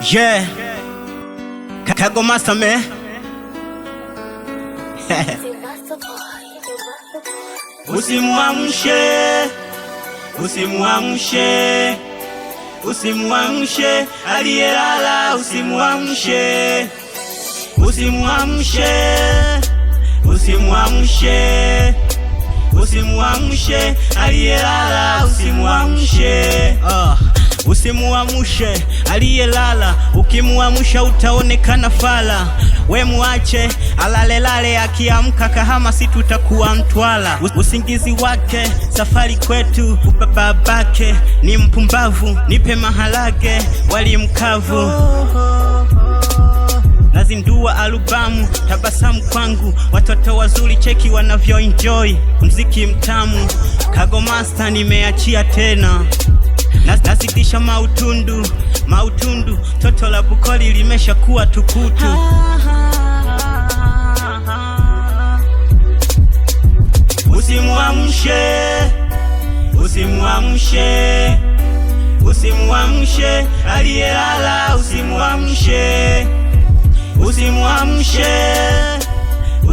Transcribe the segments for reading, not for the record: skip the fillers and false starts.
Yeah, Kago Master man. Usimuamshe, usimuamshe, usimuamshe aliyelala, usimuamshe, usimuamshe, usimuamshe, usimuamshe aliyelala, usimuamshe. Usimuamshe aliyelala, ukimuamsha utaonekana fala. We muache alalelale, akiamka kahama si tutakuwa mtwala. Usingizi wake safari kwetu, babake ni mpumbavu, nipe maharage wali mkavu. Nazindua alubamu tabasamu kwangu, watoto wazuri cheki wanavyo enjoy mziki mtamu. Kago Master nimeachia tena, nazidisha mautundu, toto la Bukoli limesha kuwa tukutu. Usimuamshe, usimuamshe, usimuamshe aliyelala, usimuamshe, usimuamshe,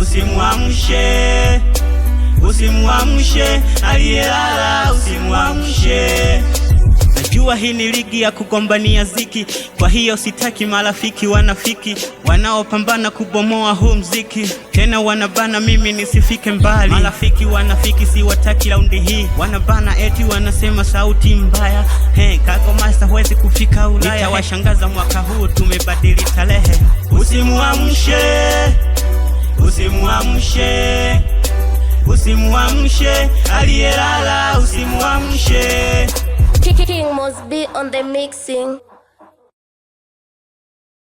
usimuamshe, usimuamshe aliyelala, usimuamshe. Najua hii ni ligi ya kugombania ziki, kwa hiyo sitaki marafiki wanafiki wanaopambana kubomoa huu mziki, tena wanabana mimi nisifike mbali. Marafiki wanafiki siwataki raundi hii, wanabana eti wanasema sauti mbaya. Kago Master huwezi kufika Ulaya, nitawashangaza mwaka huu tumebadili tarehe. Usimuamshe, usimuamshe, usimuamshe aliyelala, usimuamshe. King must be on the mixing.